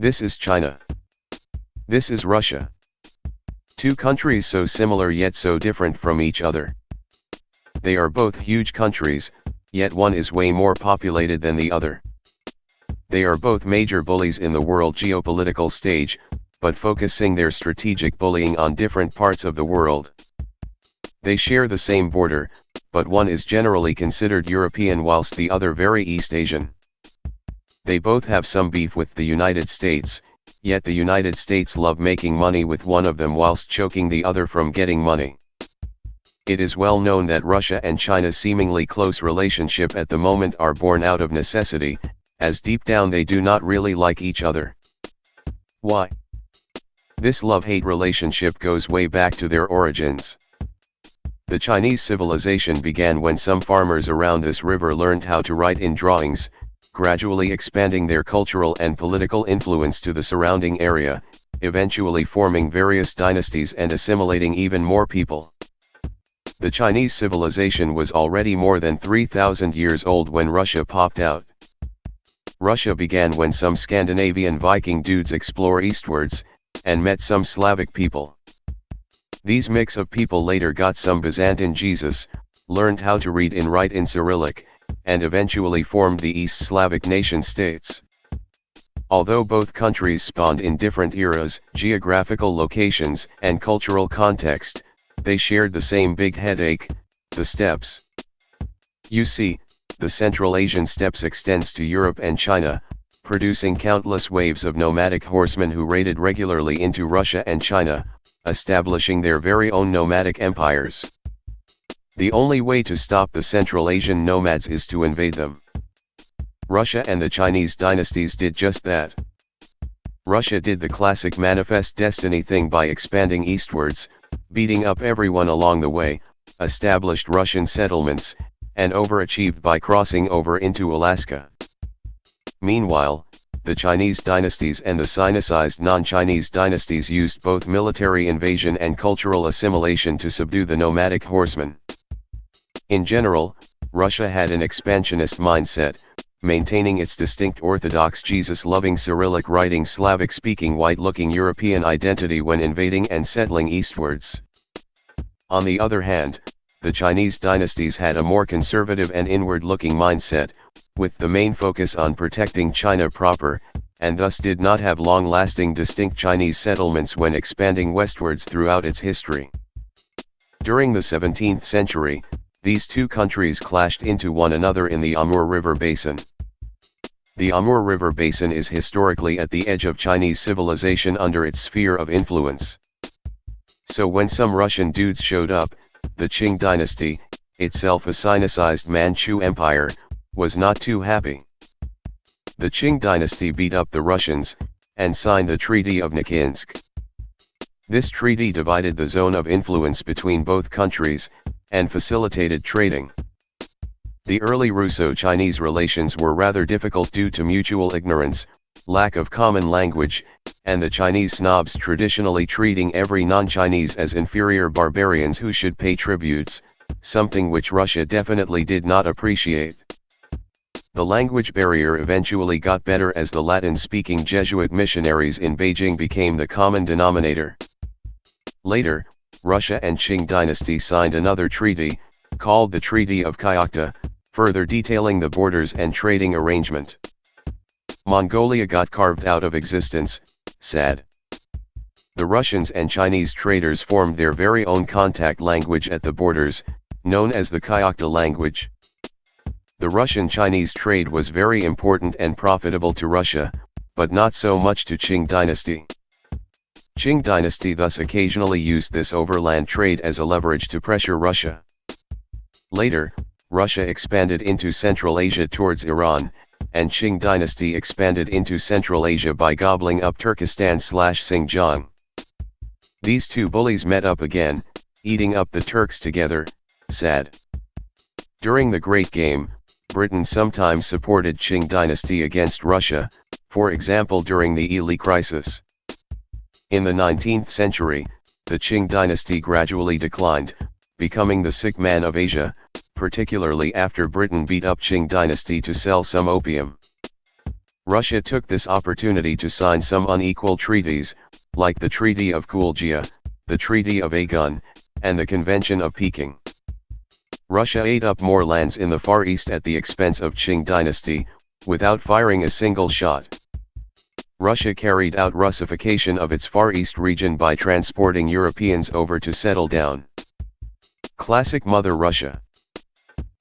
This is China. This is Russia. Two countries so similar yet so different from each other. They are both huge countries, yet one is way more populated than the other. They are both major bullies in the world geopolitical stage, but focusing their strategic bullying on different parts of the world. They share the same border, but one is generally considered European whilst the other very East Asian. They both have some beef with the United States, yet the United States love making money with one of them whilst choking the other from getting money. It is well known that Russia and China's seemingly close relationship at the moment are born out of necessity, as deep down they do not really like each other. Why? This love-hate relationship goes way back to their origins. The Chinese civilization began when some farmers around this river learned how to write in drawings, gradually expanding their cultural and political influence to the surrounding area, eventually forming various dynasties and assimilating even more people. The Chinese civilization was already more than 3,000 years old when Russia popped out. Russia began when some Scandinavian Viking dudes explore eastwards, and met some Slavic people. These mix of people later got some Byzantine Jesus, learned how to read and write in Cyrillic, and eventually formed the East Slavic nation-states. Although both countries spawned in different eras, geographical locations, and cultural context, they shared the same big headache, the steppes. You see, the Central Asian steppes extends to Europe and China, producing countless waves of nomadic horsemen who raided regularly into Russia and China, establishing their very own nomadic empires. The only way to stop the Central Asian nomads is to invade them. Russia and the Chinese dynasties did just that. Russia did the classic manifest destiny thing by expanding eastwards, beating up everyone along the way, established Russian settlements, and overachieved by crossing over into Alaska. Meanwhile, the Chinese dynasties and the Sinicized non-Chinese dynasties used both military invasion and cultural assimilation to subdue the nomadic horsemen. In general, Russia had an expansionist mindset, maintaining its distinct Orthodox Jesus-loving Cyrillic writing Slavic-speaking white-looking European identity when invading and settling eastwards. On the other hand, the Chinese dynasties had a more conservative and inward-looking mindset, with the main focus on protecting China proper, and thus did not have long-lasting distinct Chinese settlements when expanding westwards throughout its history. During the 17th century, these two countries clashed into one another in the Amur River Basin. The Amur River Basin is historically at the edge of Chinese civilization under its sphere of influence. So when some Russian dudes showed up, the Qing dynasty, itself a Sinicized Manchu empire, was not too happy. The Qing dynasty beat up the Russians, and signed the Treaty of Nikinsk. This treaty divided the zone of influence between both countries, and facilitated trading. The early Russo-Chinese relations were rather difficult due to mutual ignorance, lack of common language, and the Chinese snobs traditionally treating every non-Chinese as inferior barbarians who should pay tributes, something which Russia definitely did not appreciate. The language barrier eventually got better as the Latin-speaking Jesuit missionaries in Beijing became the common denominator. Later, Russia and Qing dynasty signed another treaty, called the Treaty of Kyakhta, further detailing the borders and trading arrangement. Mongolia got carved out of existence, sad. The Russians and Chinese traders formed their very own contact language at the borders, known as the Kyakhta language. The Russian-Chinese trade was very important and profitable to Russia, but not so much to Qing dynasty. Qing dynasty thus occasionally used this overland trade as a leverage to pressure Russia. Later, Russia expanded into Central Asia towards Iran, and Qing dynasty expanded into Central Asia by gobbling up Turkestan/Xinjiang. These two bullies met up again, eating up the Turks together, sad. During the Great Game, Britain sometimes supported Qing dynasty against Russia, for example during the Ely crisis. In the 19th century, the Qing dynasty gradually declined, becoming the sick man of Asia, particularly after Britain beat up Qing dynasty to sell some opium. Russia took this opportunity to sign some unequal treaties, like the Treaty of Kulgia, the Treaty of Agun, and the Convention of Peking. Russia ate up more lands in the Far East at the expense of Qing dynasty, without firing a single shot. Russia carried out Russification of its Far East region by transporting Europeans over to settle down. Classic Mother Russia.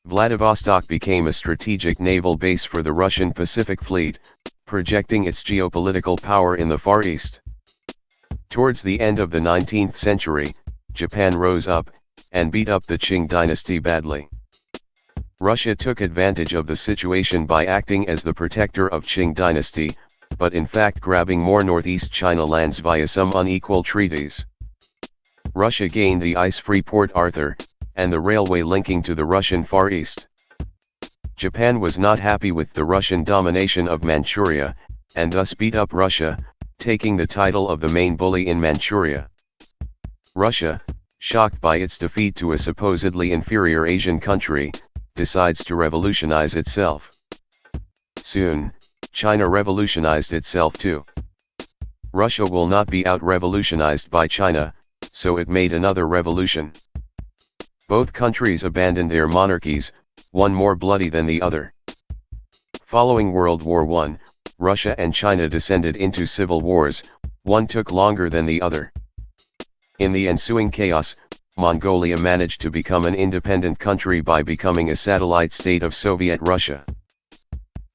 Vladivostok became a strategic naval base for the Russian Pacific Fleet, projecting its geopolitical power in the Far East. Towards the end of the 19th century, Japan rose up, and beat up the Qing dynasty badly. Russia took advantage of the situation by acting as the protector of Qing dynasty, but in fact grabbing more northeast China lands via some unequal treaties. Russia gained the ice-free Port Arthur, and the railway linking to the Russian Far East. Japan was not happy with the Russian domination of Manchuria, and thus beat up Russia, taking the title of the main bully in Manchuria. Russia, shocked by its defeat to a supposedly inferior Asian country, decides to revolutionize itself. Soon, China revolutionized itself too. Russia will not be out-revolutionized by China, so it made another revolution. Both countries abandoned their monarchies, one more bloody than the other. Following World War I, Russia and China descended into civil wars, one took longer than the other. In the ensuing chaos, Mongolia managed to become an independent country by becoming a satellite state of Soviet Russia.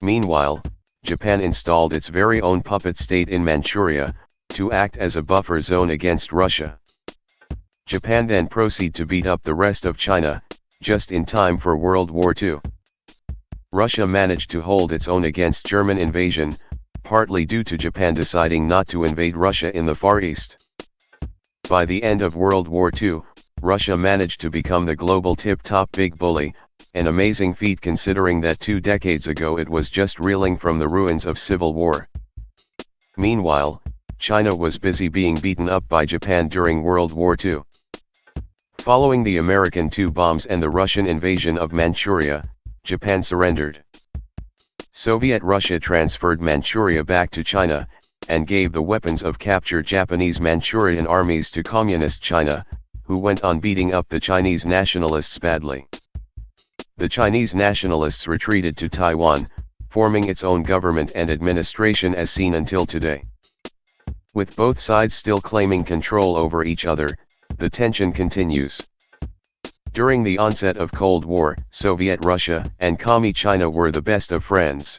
Meanwhile, Japan installed its very own puppet state in Manchuria, to act as a buffer zone against Russia. Japan then proceeded to beat up the rest of China, just in time for World War II. Russia managed to hold its own against German invasion, partly due to Japan deciding not to invade Russia in the Far East. By the end of World War II, Russia managed to become the global tip-top big bully, an amazing feat considering that 2 decades ago it was just reeling from the ruins of civil war. Meanwhile, China was busy being beaten up by Japan during World War II. Following the American 2 bombs and the Russian invasion of Manchuria, Japan surrendered. Soviet Russia transferred Manchuria back to China, and gave the weapons of captured Japanese Manchurian armies to Communist China, who went on beating up the Chinese nationalists badly. The Chinese nationalists retreated to Taiwan, forming its own government and administration as seen until today. With both sides still claiming control over each other, the tension continues. During the onset of Cold War, Soviet Russia and Commie China were the best of friends.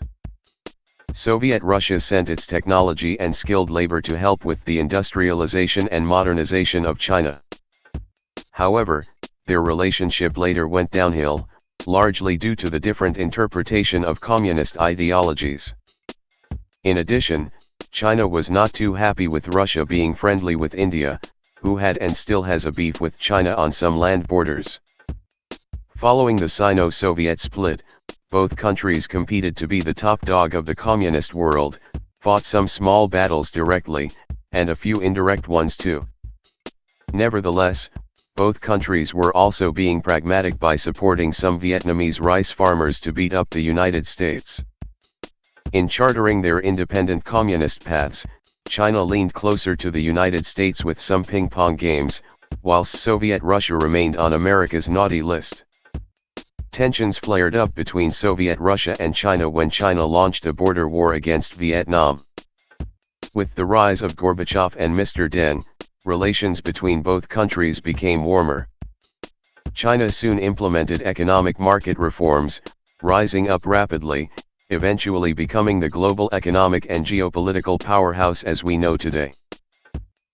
Soviet Russia sent its technology and skilled labor to help with the industrialization and modernization of China. However, their relationship later went downhill, largely due to the different interpretation of communist ideologies. In addition, China was not too happy with Russia being friendly with India, who had and still has a beef with China on some land borders. Following the Sino-Soviet split, both countries competed to be the top dog of the communist world, fought some small battles directly, and a few indirect ones too. Nevertheless, both countries were also being pragmatic by supporting some Vietnamese rice farmers to beat up the United States. In chartering their independent communist paths, China leaned closer to the United States with some ping-pong games, whilst Soviet Russia remained on America's naughty list. Tensions flared up between Soviet Russia and China when China launched a border war against Vietnam. With the rise of Gorbachev and Mr. Deng, relations between both countries became warmer. China soon implemented economic market reforms, rising up rapidly, eventually becoming the global economic and geopolitical powerhouse as we know today.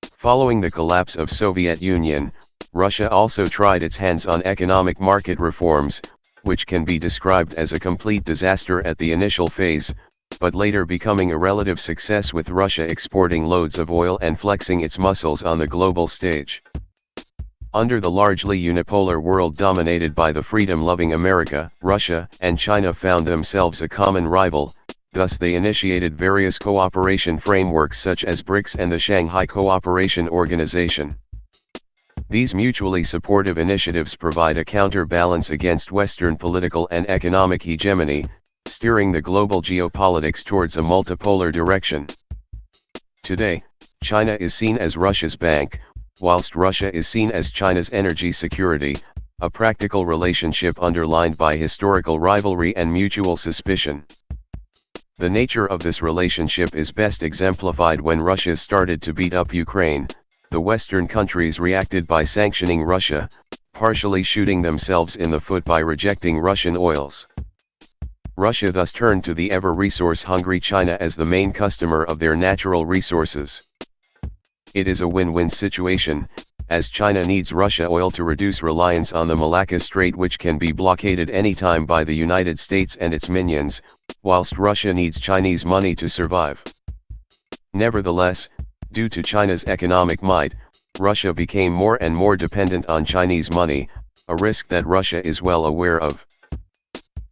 Following the collapse of Soviet Union, Russia also tried its hands on economic market reforms, which can be described as a complete disaster at the initial phase, but later becoming a relative success with Russia exporting loads of oil and flexing its muscles on the global stage. Under the largely unipolar world dominated by the freedom-loving America, Russia and China found themselves a common rival, thus they initiated various cooperation frameworks such as BRICS and the Shanghai Cooperation Organization. These mutually supportive initiatives provide a counterbalance against Western political and economic hegemony, steering the global geopolitics towards a multipolar direction. Today, China is seen as Russia's bank, whilst Russia is seen as China's energy security, a practical relationship underlined by historical rivalry and mutual suspicion. The nature of this relationship is best exemplified when Russia started to beat up Ukraine. The Western countries reacted by sanctioning Russia, partially shooting themselves in the foot by rejecting Russian oils. Russia thus turned to the ever-resource-hungry China as the main customer of their natural resources. It is a win-win situation, as China needs Russia oil to reduce reliance on the Malacca Strait, which can be blockaded anytime by the United States and its minions, whilst Russia needs Chinese money to survive. Nevertheless, due to China's economic might, Russia became more and more dependent on Chinese money, a risk that Russia is well aware of.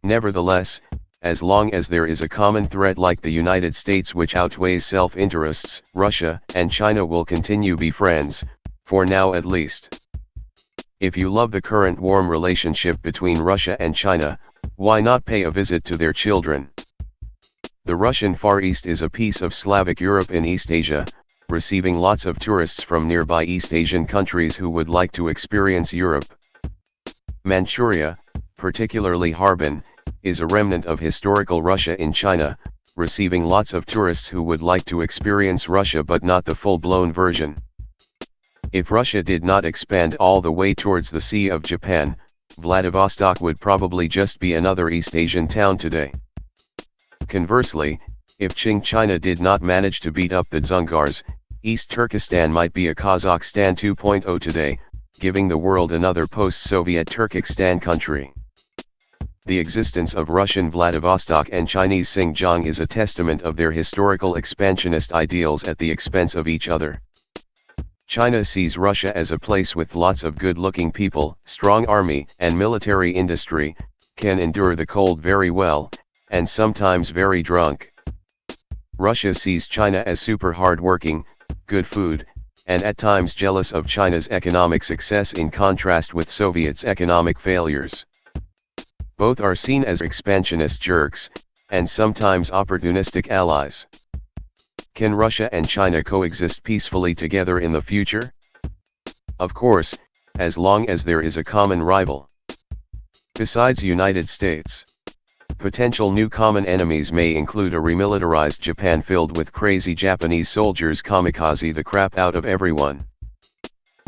Nevertheless, as long as there is a common threat like the United States which outweighs self-interests, Russia and China will continue to be friends, for now at least. If you love the current warm relationship between Russia and China, why not pay a visit to their children? The Russian Far East is a piece of Slavic Europe in East Asia, receiving lots of tourists from nearby East Asian countries who would like to experience Europe. Manchuria, particularly Harbin, is a remnant of historical Russia in China, receiving lots of tourists who would like to experience Russia but not the full-blown version. If Russia did not expand all the way towards the Sea of Japan, Vladivostok would probably just be another East Asian town today. Conversely, if Qing China did not manage to beat up the Dzungars, East Turkestan might be a Kazakhstan 2.0 today, giving the world another post-Soviet Turkestan country. The existence of Russian Vladivostok and Chinese Xinjiang is a testament of their historical expansionist ideals at the expense of each other. China sees Russia as a place with lots of good-looking people, strong army and military industry, can endure the cold very well, and sometimes very drunk. Russia sees China as super hard-working, good food, and at times jealous of China's economic success in contrast with Soviets' economic failures. Both are seen as expansionist jerks, and sometimes opportunistic allies. Can Russia and China coexist peacefully together in the future? Of course, as long as there is a common rival. Besides United States, potential new common enemies may include a remilitarized Japan filled with crazy Japanese soldiers kamikaze the crap out of everyone.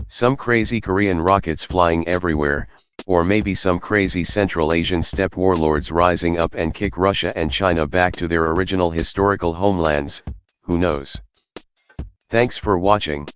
Some crazy Korean rockets flying everywhere, or maybe some crazy Central Asian steppe warlords rising up and kick Russia and China back to their original historical homelands, who knows? Thanks for watching.